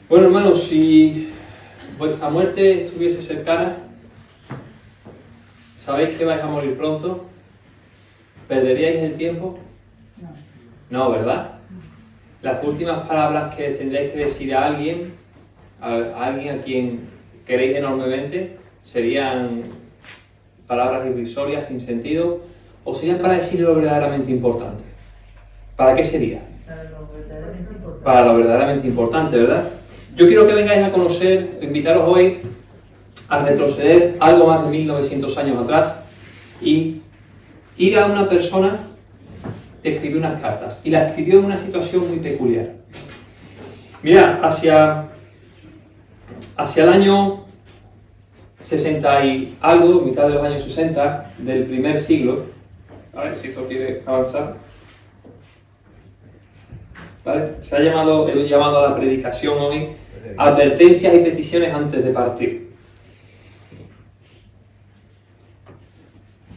Bueno, hermanos, si vuestra muerte estuviese cercana, ¿sabéis que vais a morir pronto? ¿Perderíais el tiempo? No, ¿verdad? Las últimas palabras que tendréis que decir a alguien a quien queréis enormemente, serían palabras irrisorias, sin sentido, o serían para decirle lo verdaderamente importante. ¿Para qué sería? Para lo verdaderamente importante, ¿verdad? Yo quiero que vengáis a conocer, invitaros hoy a retroceder algo más de 1900 años atrás y ir a una persona que escribió unas cartas, y la escribió en una situación muy peculiar. Mira, hacia el año 60 y algo, mitad de los años 60 del primer siglo, a ver si esto quiere avanzar, ¿vale? He llamado a la predicación hoy advertencias y peticiones antes de partir.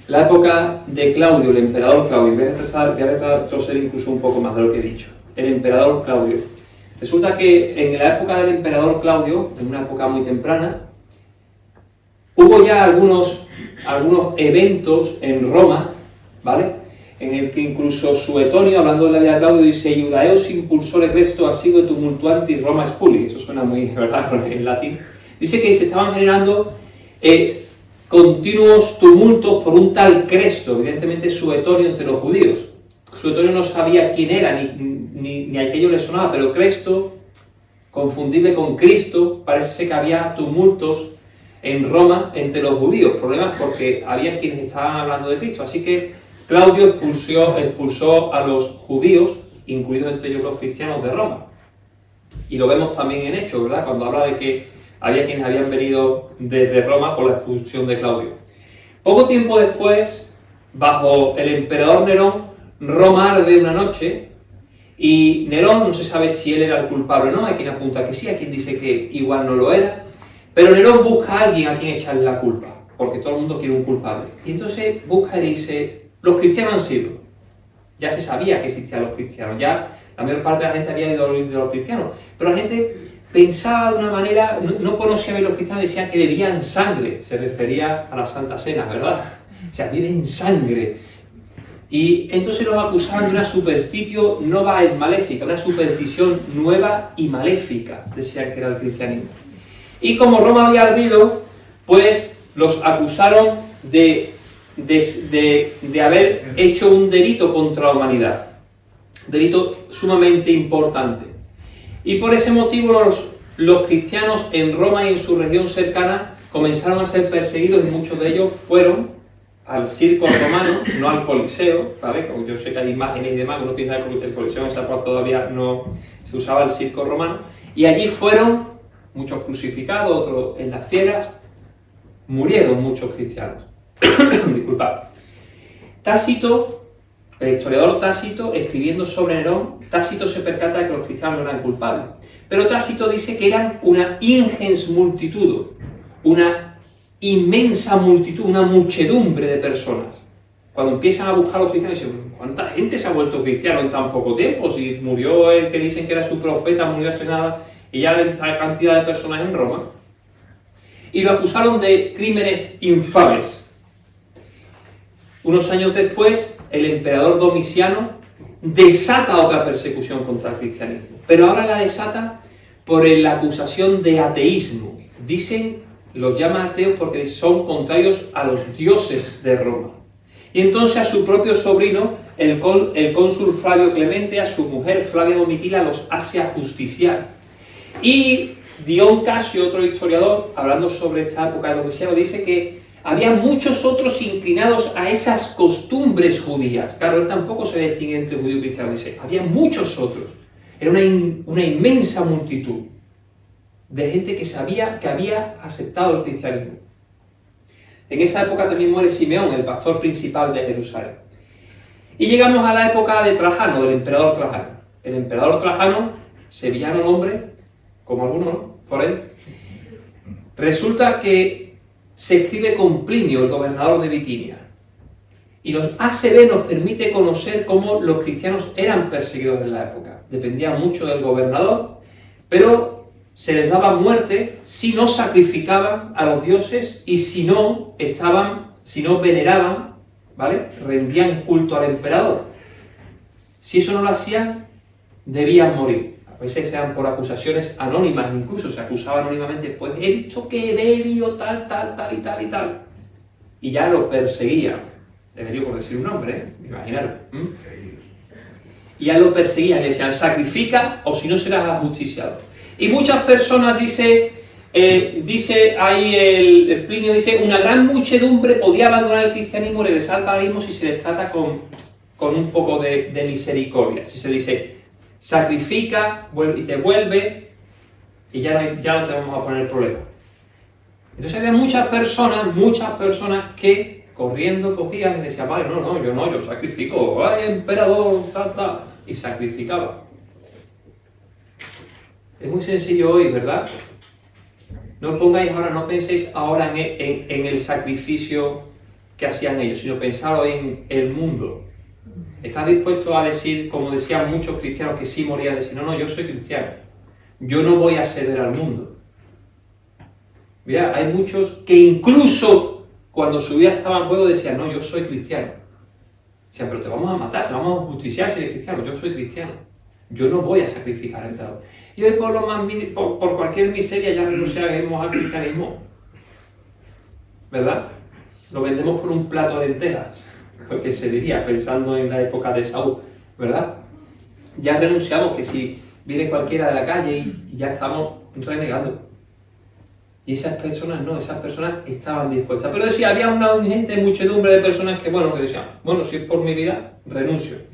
La época de Claudio, el emperador Claudio, voy a retroceder incluso un poco más de lo que he dicho. El emperador Claudio. Resulta que en la época del emperador Claudio, en una época muy temprana, hubo ya algunos eventos en Roma, ¿vale? En el que incluso Suetonio, hablando de la vida de Claudio, dice Iudaeos impulsores resto asigue tumultuanti Roma expuli. Eso suena muy, ¿verdad?, en latín. Dice que se estaban generando continuos tumultos por un tal Cresto, evidentemente Suetonio entre los judíos. Suetonio no sabía quién era, ni aquello le sonaba, pero Cresto, confundible con Cristo, parece que había tumultos en Roma entre los judíos, problemas porque había quienes estaban hablando de Cristo. Así que Claudio expulsó a los judíos, incluidos entre ellos los cristianos de Roma. Y lo vemos también en Hechos, ¿verdad?, cuando habla de que había quienes habían venido desde Roma por la expulsión de Claudio. Poco tiempo después, bajo el emperador Nerón, Roma arde una noche y Nerón, no se sabe si él era el culpable o no, hay quien apunta que sí, hay quien dice que igual no lo era, pero Nerón busca a alguien a quien echarle la culpa, porque todo el mundo quiere un culpable. Y entonces busca y dice, los cristianos han sido. Ya se sabía que existían los cristianos, ya la mayor parte de la gente había ido a oír de los cristianos, pero la gente pensaba de una manera, no conocía bien los cristianos, decían que bebían sangre, se refería a la Santa Cena, ¿verdad? O sea, beben sangre. Y entonces los acusaban de una superstitio nova et maléfica, una superstición nueva y maléfica, decían que era el cristianismo. Y como Roma había ardido, pues los acusaron de haber hecho un delito contra la humanidad, un delito sumamente importante. Y por ese motivo los cristianos en Roma y en su región cercana comenzaron a ser perseguidos, y muchos de ellos fueron al circo romano, no al Coliseo, ¿vale? Como yo sé que hay imágenes y demás, uno piensa que el Coliseo en esa época todavía no se usaba el circo romano, y allí fueron muchos crucificados, otros en las fieras, murieron muchos cristianos. Disculpad. Tácito, el historiador Tácito, escribiendo sobre Nerón, Tácito se percata de que los cristianos no eran culpables, pero Tácito dice que eran una ingens multitud, una inmensa multitud, una muchedumbre de personas. Cuando empiezan a buscar a los cristianos, dicen, ¿cuánta gente se ha vuelto cristiano en tan poco tiempo? Si murió el que dicen que era su profeta, murió hace nada, y ya hay cantidad de personas en Roma. Y lo acusaron de crímenes infames. Unos años después, el emperador Domiciano desata otra persecución contra el cristianismo, pero ahora la desata por la acusación de ateísmo. Los llama ateos porque son contrarios a los dioses de Roma. Y entonces a su propio sobrino, el cónsul Flavio Clemente, a su mujer Flavia Domitila, los hace ajusticiar. Y Dion Casio, otro historiador, hablando sobre esta época de Domiciano, dice que había muchos otros inclinados a esas costumbres judías. Claro, él tampoco se distingue entre judío y cristiano, dice, había muchos otros. Era una inmensa multitud de gente que sabía que había aceptado el cristianismo. En esa época también muere Simeón, el pastor principal de Jerusalén. Y llegamos a la época de Trajano, del emperador Trajano. El emperador Trajano, sevillano nombre, como algunos, ¿no?, por él, resulta que se escribe con Plinio, el gobernador de Bitinia. Y los ACB nos permite conocer cómo los cristianos eran perseguidos en la época. Dependía mucho del gobernador, pero se les daba muerte si no sacrificaban a los dioses y si no veneraban, ¿vale? Rendían culto al emperador. Si eso no lo hacían, debían morir. A veces eran por acusaciones anónimas, incluso se acusaba anónimamente, pues he visto que Evelio tal y tal y tal. Y ya lo perseguían. Evelio por decir un nombre, imaginaros. Y ya lo perseguían, le decían, sacrifica o si no serás ajusticiado. Y muchas personas, dice ahí el Plinio, dice, una gran muchedumbre podía abandonar el cristianismo y regresar al paganismo si se les trata con un poco de misericordia. Si se dice, sacrifica y te vuelve y ya no te vamos a poner problema. Entonces había muchas personas que corriendo cogían y decían, vale, yo sacrifico, ay, emperador, tal, y sacrificaba. Es muy sencillo hoy, ¿verdad? No penséis ahora en el sacrificio que hacían ellos, sino pensad en el mundo. ¿Estás dispuesto a decir, como decían muchos cristianos que sí morían, decir, no, yo soy cristiano, yo no voy a ceder al mundo? Mira, hay muchos que incluso cuando su vida estaba en juego decían, no, yo soy cristiano. Decían, pero te vamos a matar, te vamos a justiciar si eres cristiano, yo soy cristiano. Yo no voy a sacrificar al emperador. Y hoy por cualquier miseria ya renunciaremos al cristianismo. ¿Verdad? Lo vendemos por un plato de lentejas, que se diría, pensando en la época de Saúl. ¿Verdad? Ya renunciamos, que si viene cualquiera de la calle y ya estamos renegando. Y esas personas no, esas personas estaban dispuestas. Pero decía, había una muchedumbre de personas que decían, si es por mi vida, renuncio.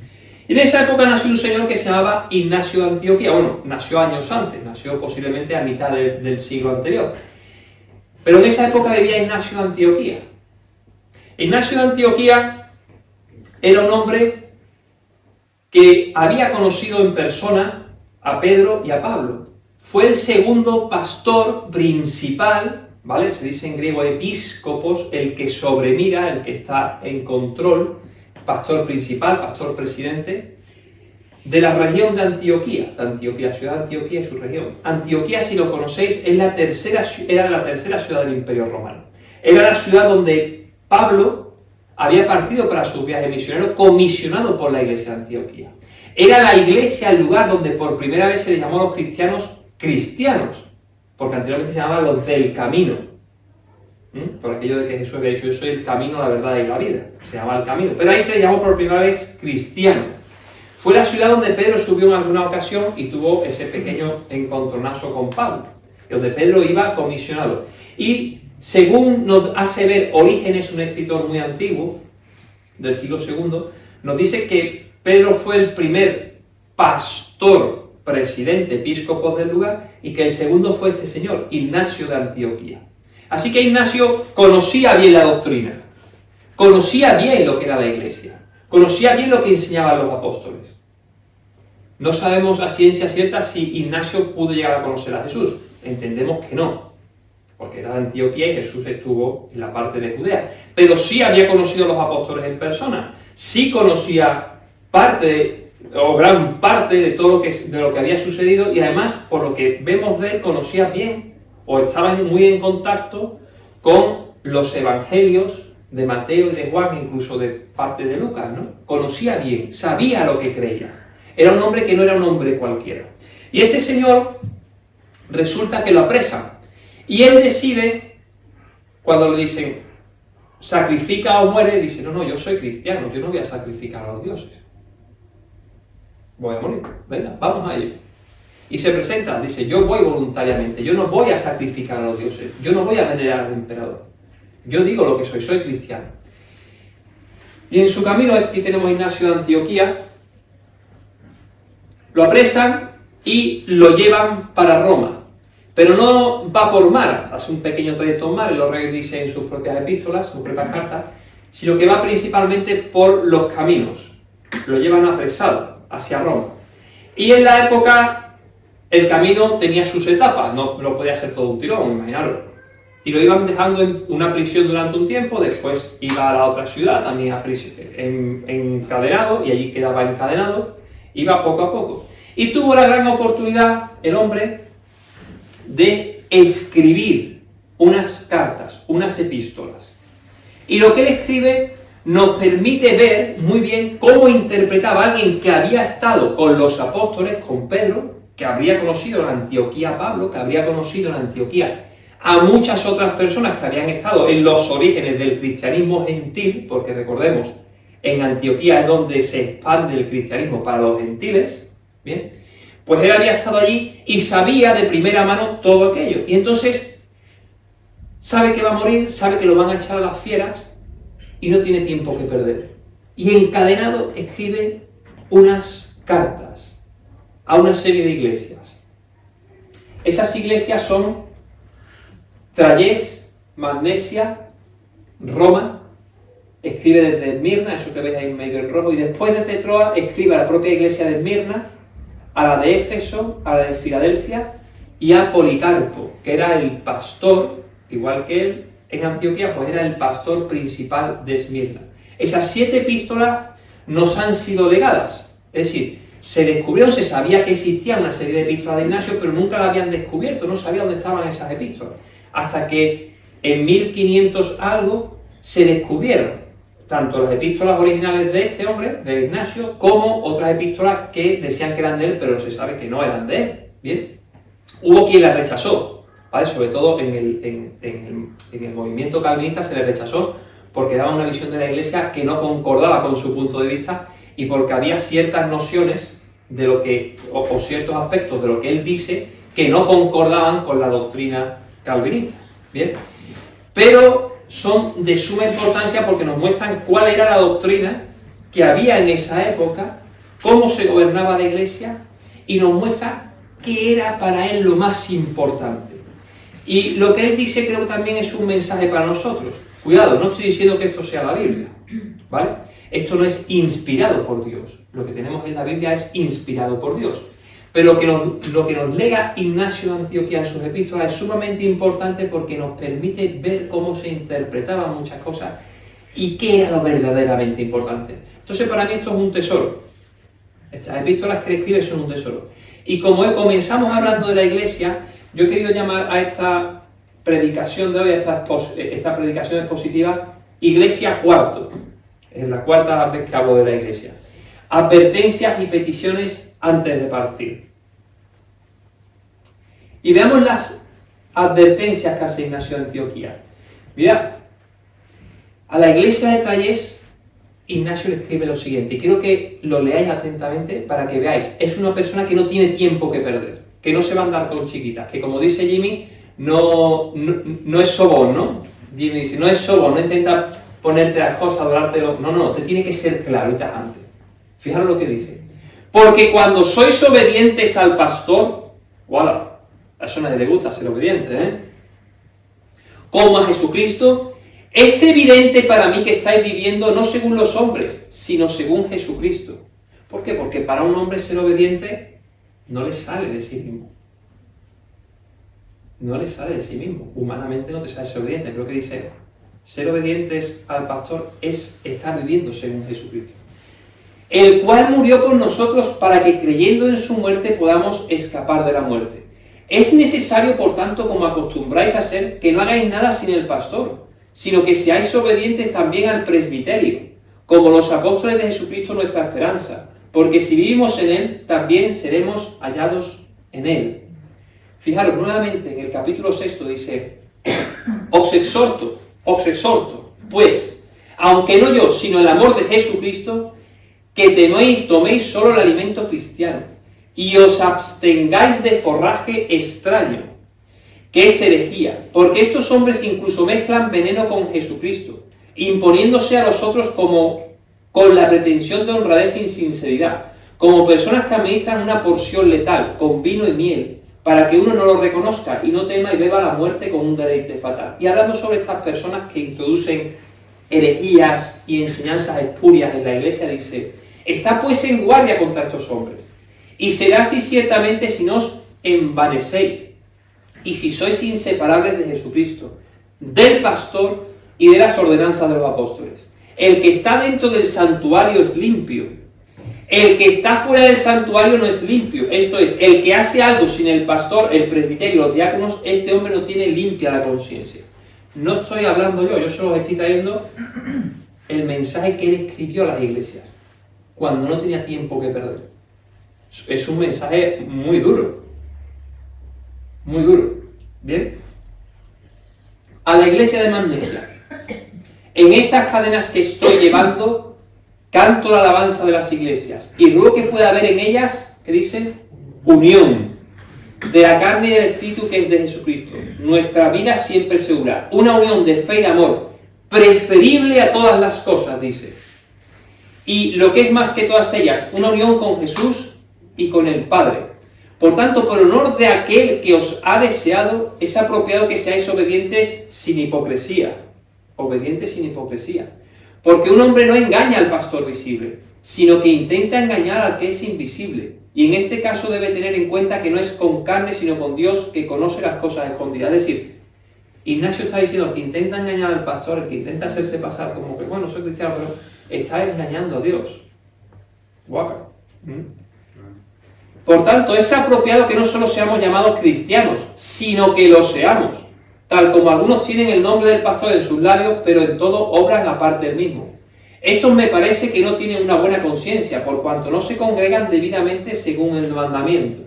Y en esa época nació un señor que se llamaba Ignacio de Antioquía. Nació años antes, nació posiblemente a mitad del siglo anterior. Pero en esa época vivía Ignacio de Antioquía. Ignacio de Antioquía era un hombre que había conocido en persona a Pedro y a Pablo. Fue el segundo pastor principal, ¿vale? Se dice en griego episcopos, el que sobremira, el que está en control, pastor principal, pastor presidente, de la región de Antioquía, la ciudad de Antioquía y su región. Antioquía, si lo conocéis, era la tercera ciudad del Imperio Romano. Era la ciudad donde Pablo había partido para su viaje misionero, comisionado por la iglesia de Antioquía. Era la iglesia, el lugar donde por primera vez se les llamó a los cristianos, porque anteriormente se llamaban los del camino. Por aquello de que Jesús había dicho, yo soy el camino, la verdad y la vida. Se llama el camino. Pero ahí se le llamó por primera vez cristiano. Fue la ciudad donde Pedro subió en alguna ocasión y tuvo ese pequeño encontronazo con Pablo, donde Pedro iba comisionado. Y según nos hace ver Orígenes, un escritor muy antiguo, del siglo II, nos dice que Pedro fue el primer pastor, presidente, episcopo del lugar, y que el segundo fue este señor, Ignacio de Antioquía. Así que Ignacio conocía bien la doctrina, conocía bien lo que era la iglesia, conocía bien lo que enseñaban los apóstoles. No sabemos a ciencia cierta si Ignacio pudo llegar a conocer a Jesús. Entendemos que no, porque era de Antioquía y Jesús estuvo en la parte de Judea. Pero sí había conocido a los apóstoles en persona, sí conocía gran parte de todo lo que había sucedido, y además, por lo que vemos de él, conocía bien o estaba muy en contacto con los evangelios de Mateo y de Juan, incluso de parte de Lucas, ¿no? Conocía bien, sabía lo que creía. Era un hombre que no era un hombre cualquiera. Y este señor resulta que lo apresan. Y él decide, cuando le dicen, sacrifica o muere, dice, no, yo soy cristiano, yo no voy a sacrificar a los dioses. Voy a morir, venga, vamos a ello. Y se presenta, dice, yo voy voluntariamente, yo no voy a sacrificar a los dioses, yo no voy a venerar al emperador. Yo digo lo que soy cristiano. Y en su camino, aquí tenemos a Ignacio de Antioquía, lo apresan y lo llevan para Roma. Pero no va por mar, hace un pequeño trayecto en mar, y lo dice en sus propias epístolas, sus propias cartas, sino que va principalmente por los caminos. Lo llevan apresado hacia Roma. Y en la época, el camino tenía sus etapas, no lo podía hacer todo un tirón, imaginaros. Y lo iban dejando en una prisión durante un tiempo, después iba a la otra ciudad, también encadenado, y allí quedaba encadenado, iba poco a poco. Y tuvo la gran oportunidad, el hombre, de escribir unas cartas, unas epístolas. Y lo que él escribe nos permite ver muy bien cómo interpretaba alguien que había estado con los apóstoles, con Pedro, que habría conocido en Antioquía a Pablo, que habría conocido en Antioquía a muchas otras personas que habían estado en los orígenes del cristianismo gentil, porque recordemos, en Antioquía es donde se expande el cristianismo para los gentiles, ¿bien? Pues él había estado allí y sabía de primera mano todo aquello. Y entonces sabe que va a morir, sabe que lo van a echar a las fieras y no tiene tiempo que perder. Y encadenado escribe unas cartas a una serie de iglesias. Esas iglesias son Trayés, Magnesia, Roma. Escribe desde Esmirna, eso que veis ahí en medio en rojo, y después desde Troas escribe a la propia iglesia de Esmirna, a la de Éfeso, a la de Filadelfia y a Policarpo, que era el pastor, igual que él en Antioquía, pues era el pastor principal de Esmirna. Esas 7 epístolas nos han sido legadas, es decir, se descubrieron, se sabía que existía una serie de epístolas de Ignacio, pero nunca la habían descubierto, no sabía dónde estaban esas epístolas, hasta que en 1500 algo se descubrieron tanto las epístolas originales de este hombre, de Ignacio, como otras epístolas que decían que eran de él, pero se sabe que no eran de él. Bien, hubo quien las rechazó, ¿vale? Sobre todo en el movimiento calvinista se les rechazó porque daba una visión de la Iglesia que no concordaba con su punto de vista y porque había ciertas nociones de lo que, o ciertos aspectos de lo que él dice que no concordaban con la doctrina calvinista. Bien, pero son de suma importancia porque nos muestran cuál era la doctrina que había en esa época, cómo se gobernaba la Iglesia y nos muestra qué era para él lo más importante. Y lo que él dice creo que también es un mensaje para nosotros. Cuidado, no estoy diciendo que esto sea la Biblia, ¿vale? Esto no es inspirado por Dios. Lo que tenemos en la Biblia es inspirado por Dios. Pero lo que nos lega Ignacio de Antioquía en sus epístolas es sumamente importante porque nos permite ver cómo se interpretaban muchas cosas y qué era lo verdaderamente importante. Entonces para mí esto es un tesoro. Estas epístolas que él escribe son un tesoro. Y como comenzamos hablando de la Iglesia, yo he querido llamar a esta predicación de hoy, a esta predicación expositiva, Iglesia Cuarto. Es la cuarta vez que hablo de la Iglesia. Advertencias y peticiones antes de partir. Y veamos las advertencias que hace Ignacio de Antioquía. Mirad, a la iglesia de Trayés, Ignacio le escribe lo siguiente, y quiero que lo leáis atentamente para que veáis, es una persona que no tiene tiempo que perder, que no se va a andar con chiquitas, que como dice Jimmy, no es sobón, ¿no? Jimmy dice, no es sobón, no intenta ponerte las cosas, adorártelo, no, te tiene que ser claro y tajante. Fijaros lo que dice. Porque cuando sois obedientes al pastor, voilà, a eso nadie le gusta ser obediente, como a Jesucristo, es evidente para mí que estáis viviendo no según los hombres, sino según Jesucristo. ¿Por qué? Porque para un hombre ser obediente no le sale de sí mismo. No le sale de sí mismo. Humanamente no te sale ser obediente. Creo que dice, ser obedientes al pastor es estar viviendo según Jesucristo. El cual murió por nosotros para que creyendo en su muerte podamos escapar de la muerte. Es necesario, por tanto, como acostumbráis a ser, que no hagáis nada sin el pastor, sino que seáis obedientes también al presbiterio, como los apóstoles de Jesucristo nuestra esperanza, porque si vivimos en él, también seremos hallados en él. Fijaros, nuevamente en el capítulo 6 dice, os exhorto, pues, aunque no yo, sino el amor de Jesucristo, que toméis solo el alimento cristiano, y os abstengáis de forraje extraño, que es herejía, porque estos hombres incluso mezclan veneno con Jesucristo, imponiéndose a los otros como con la pretensión de honradez sin sinceridad, como personas que administran una porción letal, con vino y miel, para que uno no lo reconozca y no tema y beba la muerte con un deleite fatal. Y hablando sobre estas personas que introducen herejías y enseñanzas espurias en la iglesia, dice, está pues en guardia contra estos hombres, y será así ciertamente si no os envanecéis, y si sois inseparables de Jesucristo, del pastor y de las ordenanzas de los apóstoles. El que está dentro del santuario es limpio, El que está fuera del santuario no es limpio, esto es, el que hace algo sin el pastor, el presbiterio, los diáconos, este hombre no tiene limpia la conciencia. No estoy hablando yo se los estoy trayendo el mensaje que él escribió a las iglesias, cuando no tenía tiempo que perder. Es un mensaje muy duro. Muy duro. ¿Bien? A la iglesia de Magnesia. En estas cadenas que estoy llevando, canto la alabanza de las iglesias y ruego que pueda haber en ellas, ¿qué dice? Unión de la carne y del espíritu que es de Jesucristo. Nuestra vida siempre segura. Una unión de fe y de amor, preferible a todas las cosas, dice. Y lo que es más que todas ellas, una unión con Jesús y con el Padre. Por tanto, por honor de aquel que os ha deseado, es apropiado que seáis obedientes sin hipocresía. Obedientes sin hipocresía. Porque un hombre no engaña al pastor visible, sino que intenta engañar al que es invisible. Y en este caso debe tener en cuenta que no es con carne, sino con Dios, que conoce las cosas escondidas. Es decir, Ignacio está diciendo que intenta engañar al pastor, el que intenta hacerse pasar como que, bueno, soy cristiano, pero está engañando a Dios. Guaca. Por tanto, es apropiado que no solo seamos llamados cristianos, sino que lo seamos, tal como algunos tienen el nombre del pastor en sus labios, pero en todo obran aparte del mismo. Estos me parece que no tienen una buena conciencia, por cuanto no se congregan debidamente según el mandamiento.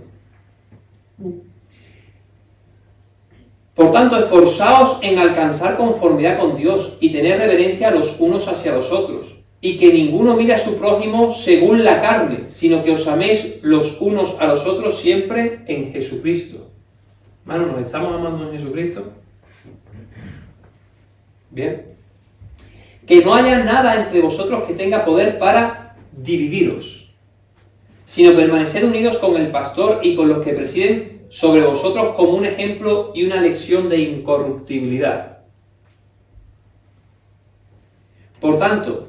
Por tanto, esforzaos en alcanzar conformidad con Dios y tener reverencia los unos hacia los otros, y que ninguno mire a su prójimo según la carne, sino que os améis los unos a los otros siempre en Jesucristo. Hermano, ¿nos estamos amando en Jesucristo? Bien. Que no haya nada entre vosotros que tenga poder para dividiros, sino permanecer unidos con el pastor y con los que presiden sobre vosotros como un ejemplo y una lección de incorruptibilidad. Por tanto,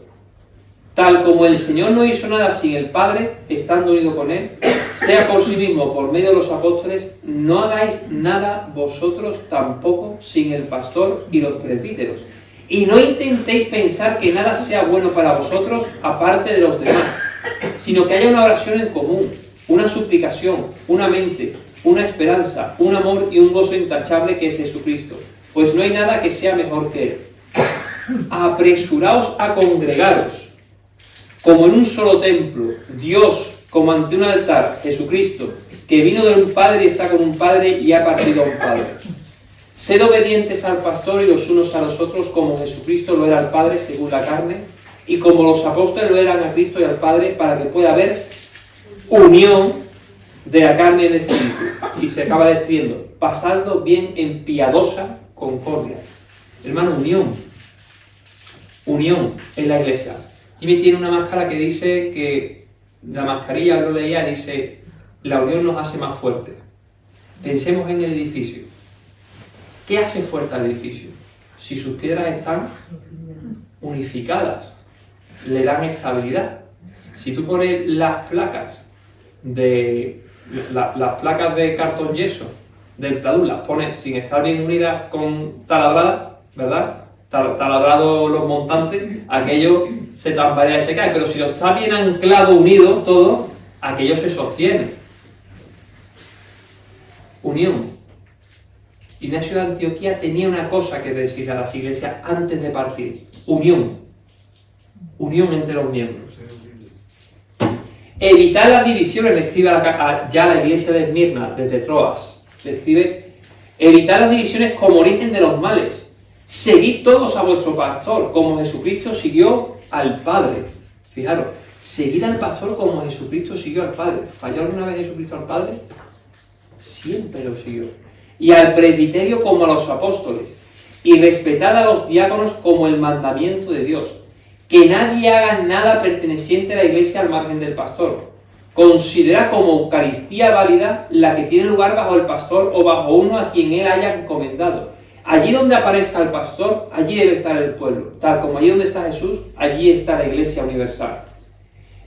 tal como el Señor no hizo nada sin el Padre, estando unido con Él, sea por sí mismo o por medio de los apóstoles, no hagáis nada vosotros tampoco sin el pastor y los presbíteros. Y no intentéis pensar que nada sea bueno para vosotros aparte de los demás, sino que haya una oración en común, una suplicación, una mente, una esperanza, un amor y un gozo intachable que es Jesucristo. Pues no hay nada que sea mejor que Él. Apresuraos a congregaros, como en un solo templo, Dios como ante un altar, Jesucristo, que vino de un Padre y está con un Padre y ha partido a un Padre. Sed obedientes al pastor y los unos a los otros como Jesucristo lo era al Padre según la carne, y como los apóstoles lo eran a Cristo y al Padre, para que pueda haber unión de la carne y el espíritu. Y se acaba despidiendo, pasando bien en piadosa concordia. Hermano, unión. Unión en la iglesia. Jimmy tiene una máscara que dice que, la mascarilla lo leía, dice, la unión nos hace más fuertes. Pensemos en el edificio. ¿Qué hace fuerte al edificio? Si sus piedras están unificadas, le dan estabilidad. Si tú pones las placas de cartón yeso del pladur, las pones sin estar bien unidas con taladradas, ¿verdad? Taladrado los montantes, aquello se tambarea y se cae. Pero si lo está bien anclado, unido, todo, aquello se sostiene. Unión. Ignacio de Antioquía tenía una cosa que decir a las iglesias antes de partir. Unión. Unión entre los miembros. Evitar las divisiones, le escribe ya a la iglesia de Esmirna, desde Troas. Le escribe, evitar las divisiones como origen de los males. Seguid todos a vuestro pastor, como Jesucristo siguió al Padre. Fijaros, seguid al pastor como Jesucristo siguió al Padre. ¿Falló alguna vez Jesucristo al Padre? Siempre lo siguió. Y al presbiterio como a los apóstoles, y respetad a los diáconos como el mandamiento de Dios. Que nadie haga nada perteneciente a la iglesia al margen del pastor. Considera como Eucaristía válida la que tiene lugar bajo el pastor o bajo uno a quien él haya encomendado. Allí donde aparezca el pastor, allí debe estar el pueblo. Tal como allí donde está Jesús, allí está la iglesia universal.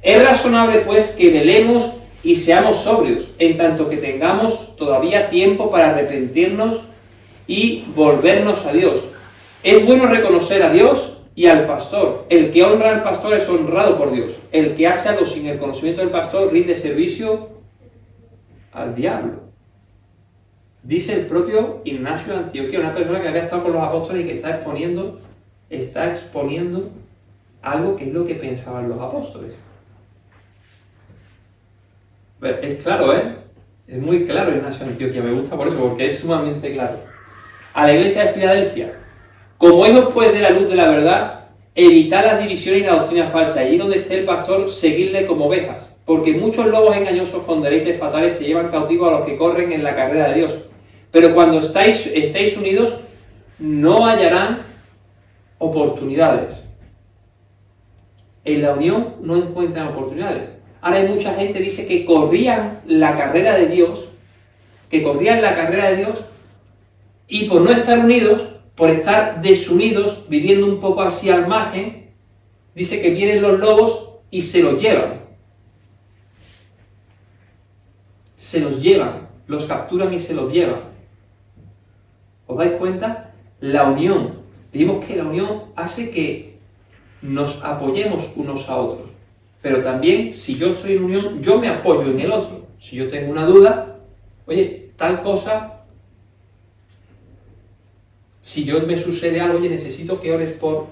Es razonable pues que velemos y seamos sobrios, en tanto que tengamos todavía tiempo para arrepentirnos y volvernos a Dios. Es bueno reconocer a Dios y al pastor. El que honra al pastor es honrado por Dios. El que hace algo sin el conocimiento del pastor rinde servicio al diablo. Dice el propio Ignacio de Antioquía, una persona que había estado con los apóstoles y que está exponiendo algo que es lo que pensaban los apóstoles. Es claro, es muy claro Ignacio de Antioquía, me gusta por eso, porque es sumamente claro. A la iglesia de Filadelfia: como hijos pues de la luz de la verdad, evitad las divisiones y la doctrina falsa. Allí donde esté el pastor, seguidle como ovejas, porque muchos lobos engañosos con deleites fatales se llevan cautivos a los que corren en la carrera de Dios. Pero cuando estéis unidos, no hallarán oportunidades. En la unión no encuentran oportunidades. Ahora hay mucha gente que dice que corrían la carrera de Dios, y por no estar unidos, por estar desunidos, viviendo un poco así al margen, dice que vienen los lobos y se los llevan. Se los llevan, los capturan y se los llevan. ¿Os dais cuenta? La unión. Dijimos que la unión hace que nos apoyemos unos a otros. Pero también, si yo estoy en unión, yo me apoyo en el otro. Si yo tengo una duda, oye, tal cosa, si yo me sucede algo, oye, necesito que ores por...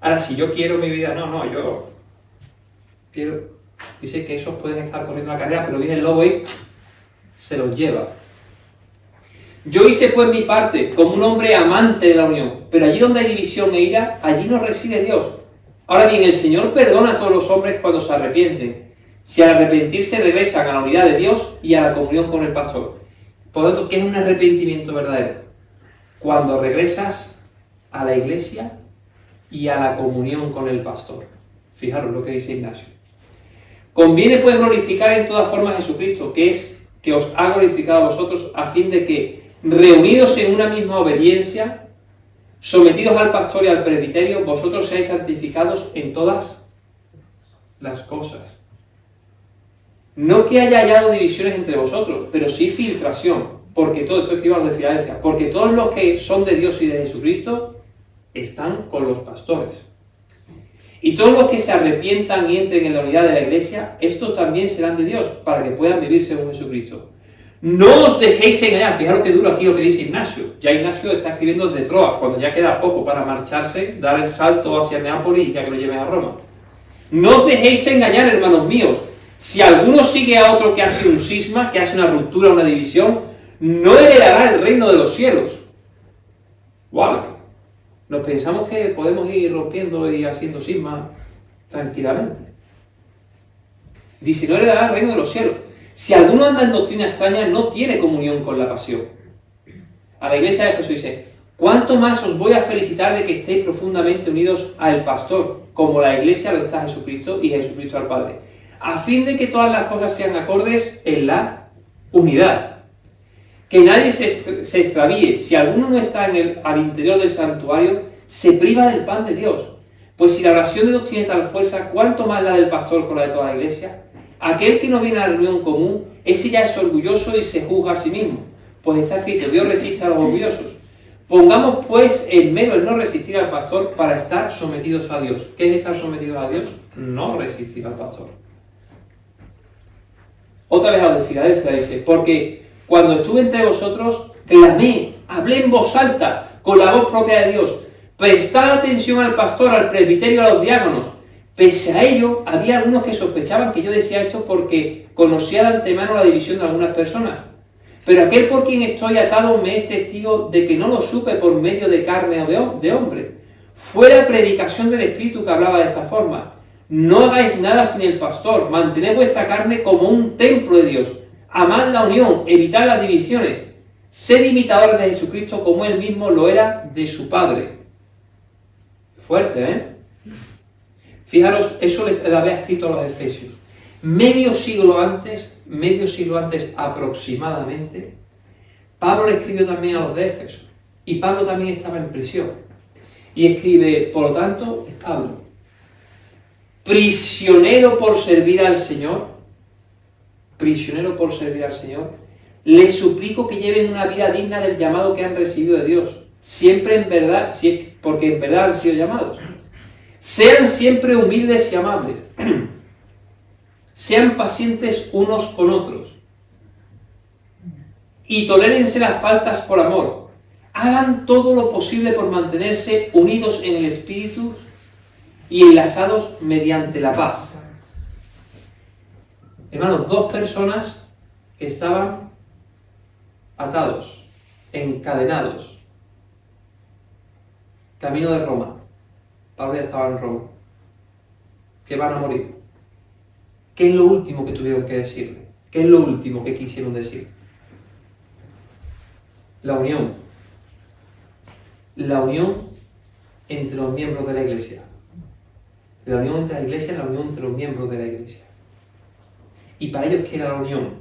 Ahora, si yo quiero mi vida, yo quiero... Dice que esos pueden estar corriendo la carrera, pero viene el lobo y se los lleva. Yo hice pues mi parte como un hombre amante de la unión, pero allí donde hay división e ira, allí no reside Dios. Ahora bien, el Señor perdona a todos los hombres cuando se arrepienten, si al arrepentirse regresan a la unidad de Dios y a la comunión con el pastor. Por lo tanto, ¿qué es un arrepentimiento verdadero? Cuando regresas a la iglesia y a la comunión con el pastor. Fijaros lo que dice Ignacio. Conviene pues glorificar en todas formas a Jesucristo, que es que os ha glorificado a vosotros, a fin de que, reunidos en una misma obediencia, sometidos al pastor y al presbiterio, vosotros seáis santificados en todas las cosas. No que haya hallado divisiones entre vosotros, pero sí filtración, porque todo esto escribo a los de Filadelfia, porque todos los que son de Dios y de Jesucristo están con los pastores. Y todos los que se arrepientan y entren en la unidad de la iglesia, estos también serán de Dios, para que puedan vivir según Jesucristo. No os dejéis engañar. Fijaros que duro aquí lo que dice Ignacio. Ya Ignacio está escribiendo desde Troas, cuando ya queda poco para marcharse, dar el salto hacia Neápolis y ya que lo lleven a Roma. No os dejéis engañar, hermanos míos. Si alguno sigue a otro que hace un cisma, que hace una ruptura, una división, no heredará el reino de los cielos. ¡Wow! Nos pensamos que podemos ir rompiendo y haciendo cisma tranquilamente. Dice, no heredará el reino de los cielos. Si alguno anda en doctrina extraña, no tiene comunión con la pasión. A la iglesia de Jesús dice, ¿cuánto más os voy a felicitar de que estéis profundamente unidos al pastor, como la iglesia lo está a Jesucristo y Jesucristo al Padre, a fin de que todas las cosas sean acordes en la unidad? Que nadie se extravíe. Si alguno no está al interior del santuario, se priva del pan de Dios. Pues si la oración de Dios tiene tal fuerza, ¿cuánto más la del pastor con la de toda la iglesia? Aquel que no viene a la reunión común, ese ya es orgulloso y se juzga a sí mismo. Pues está escrito, Dios resiste a los orgullosos. Pongamos pues el mero el no resistir al pastor para estar sometidos a Dios. ¿Qué es estar sometidos a Dios? No resistir al pastor. Otra vez a los de Filadelfia dice, porque cuando estuve entre vosotros, clamé, hablé en voz alta, con la voz propia de Dios. Prestad atención al pastor, al presbiterio, a los diáconos. Pese a ello, había algunos que sospechaban que yo decía esto porque conocía de antemano la división de algunas personas. Pero aquel por quien estoy atado me es testigo de que no lo supe por medio de carne o de hombre. Fue la predicación del Espíritu que hablaba de esta forma. No hagáis nada sin el pastor, mantened vuestra carne como un templo de Dios. Amad la unión, evitad las divisiones. Sed imitadores de Jesucristo como Él mismo lo era de su Padre. Fuerte, ¿eh? Fijaros, eso le había escrito a los Efesios. Medio siglo antes aproximadamente, Pablo le escribió también a los de Éfeso. Y Pablo también estaba en prisión. Y escribe, por lo tanto, es Pablo, prisionero por servir al Señor, les suplico que lleven una vida digna del llamado que han recibido de Dios, siempre en verdad, porque en verdad han sido llamados. Sean siempre humildes y amables. Sean pacientes unos con otros. Y tolérense las faltas por amor. Hagan todo lo posible por mantenerse unidos en el espíritu y enlazados mediante la paz. Hermanos, dos personas que estaban atados, encadenados, camino de Roma. Pablo ya estaba en Roma. Que van a morir. ¿Qué es lo último que tuvieron que decirle? ¿Qué es lo último que quisieron decir? La unión. La unión entre los miembros de la iglesia. La unión entre la iglesia es la unión entre los miembros de la iglesia. Y para ellos, ¿qué era la unión?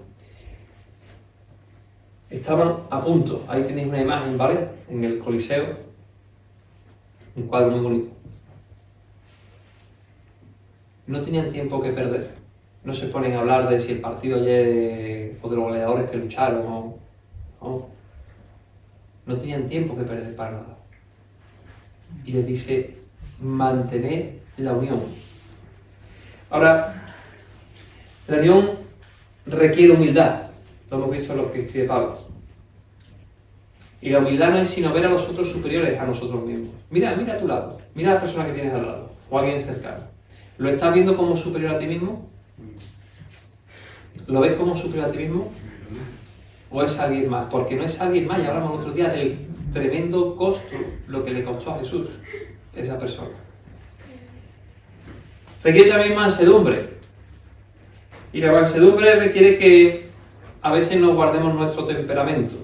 Estaban a punto. Ahí tenéis una imagen, ¿vale? En el Coliseo. Un cuadro muy bonito. No tenían tiempo que perder. No se ponen a hablar de si el partido ayer o de los goleadores que lucharon o... No tenían tiempo que perder para nada. Y les dice, mantener la unión. Ahora, la unión requiere humildad. Lo hemos visto en lo que escribe Pablo. Y la humildad no es sino ver a los otros superiores a nosotros mismos. Mira a tu lado. Mira a la persona que tienes al lado. O a alguien cercano. ¿Lo estás viendo como superior a ti mismo? ¿Lo ves como superior a ti mismo? ¿O es alguien más? Porque no es alguien más. Y hablamos el otro día del tremendo costo, lo que le costó a Jesús, esa persona. Requiere también mansedumbre. Y la mansedumbre requiere que a veces nos guardemos nuestro temperamento,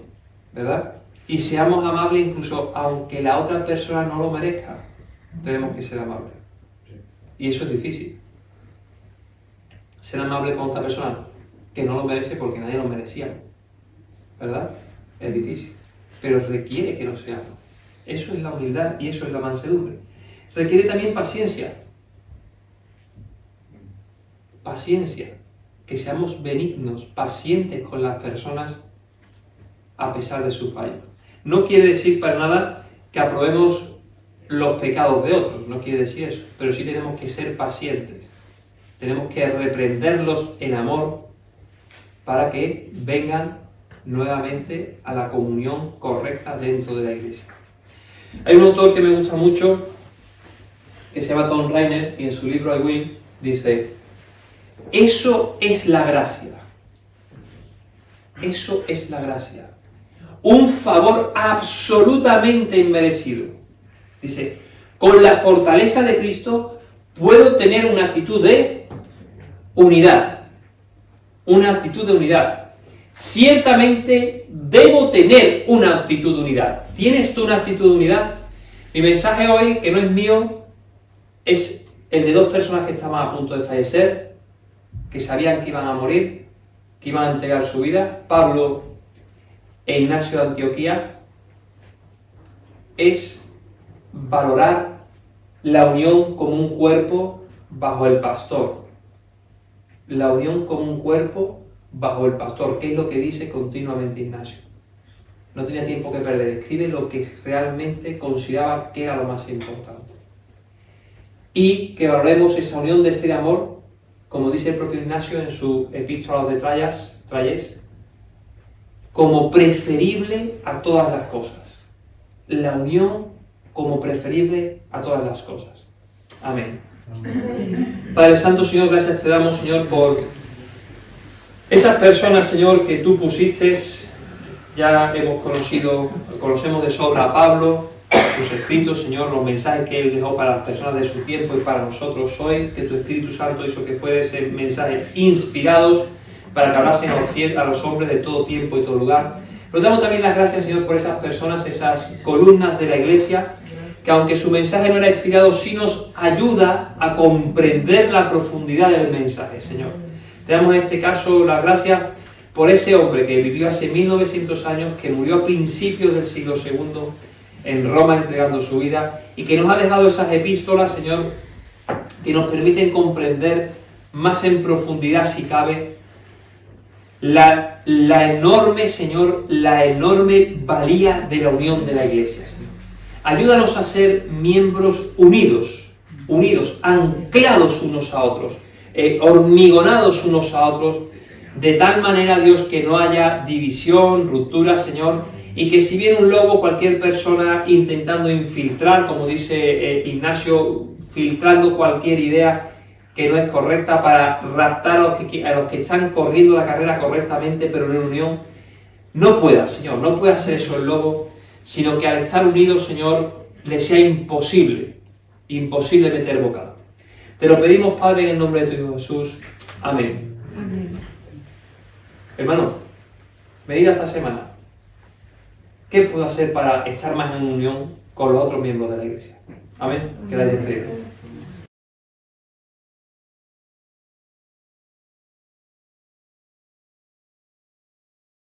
¿verdad? Y seamos amables incluso aunque la otra persona no lo merezca. Tenemos que ser amables. Y eso es difícil. Ser amable con otra persona que no lo merece porque nadie lo merecía, ¿verdad? Es difícil. Pero requiere que lo seamos. Eso es la humildad y eso es la mansedumbre. Requiere también paciencia. Paciencia. Que seamos benignos, pacientes con las personas a pesar de su fallo. No quiere decir para nada que aprobemos los pecados de otros, no quiere decir eso, pero sí tenemos que ser pacientes. Tenemos que reprenderlos en amor para que vengan nuevamente a la comunión correcta dentro de la iglesia. Hay un autor que me gusta mucho, que se llama Tom Rainer, y en su libro I Will dice: eso es la gracia. Eso es la gracia. Un favor absolutamente inmerecido. Dice, con la fortaleza de Cristo puedo tener una actitud de unidad. Una actitud de unidad. Ciertamente debo tener una actitud de unidad. ¿Tienes tú una actitud de unidad? Mi mensaje hoy, que no es mío, es el de dos personas que estaban a punto de fallecer, que sabían que iban a morir, que iban a entregar su vida, Pablo e Ignacio de Antioquía. Es valorar la unión como un cuerpo bajo el pastor. La unión como un cuerpo bajo el pastor, que es lo que dice continuamente Ignacio. No tenía tiempo que perder, escribe lo que realmente consideraba que era lo más importante. Y que valoremos esa unión de fe y amor, como dice el propio Ignacio en su epístola de Tralles, como preferible a todas las cosas. La unión como preferible a todas las cosas. Amén. Padre Santo, Señor, gracias te damos, Señor, por esas personas, Señor, que tú pusiste. Ya conocemos de sobra a Pablo, sus escritos, Señor, los mensajes que él dejó para las personas de su tiempo y para nosotros hoy, que tu Espíritu Santo hizo que fuera ese mensaje inspirados para que hablasen a los hombres de todo tiempo y todo lugar. Pero damos también las gracias, Señor, por esas personas, esas columnas de la iglesia, que aunque su mensaje no era inspirado, sí nos ayuda a comprender la profundidad del mensaje, Señor. Te damos en este caso las gracias por ese hombre que vivió hace 1900 años, que murió a principios del siglo II en Roma entregando su vida, y que nos ha dejado esas epístolas, Señor, que nos permiten comprender más en profundidad, si cabe, la enorme, Señor, la enorme valía de la unión de la iglesia, Señor. Ayúdanos a ser miembros unidos, anclados unos a otros, hormigonados unos a otros, de tal manera, Dios, que no haya división, ruptura, Señor, y que si viene un lobo, cualquier persona intentando infiltrar, como dice Ignacio, filtrando cualquier idea que no es correcta para raptar a los que están corriendo la carrera correctamente, pero en unión, no pueda, Señor, no puede hacer eso el lobo, sino que al estar unidos, Señor, le sea imposible meter bocado. Te lo pedimos, Padre, en el nombre de tu Hijo Jesús. Amén. Amén. Hermano, medida esta semana. ¿Qué puedo hacer para estar más en unión con los otros miembros de la Iglesia? Amén. Que la hayas creído.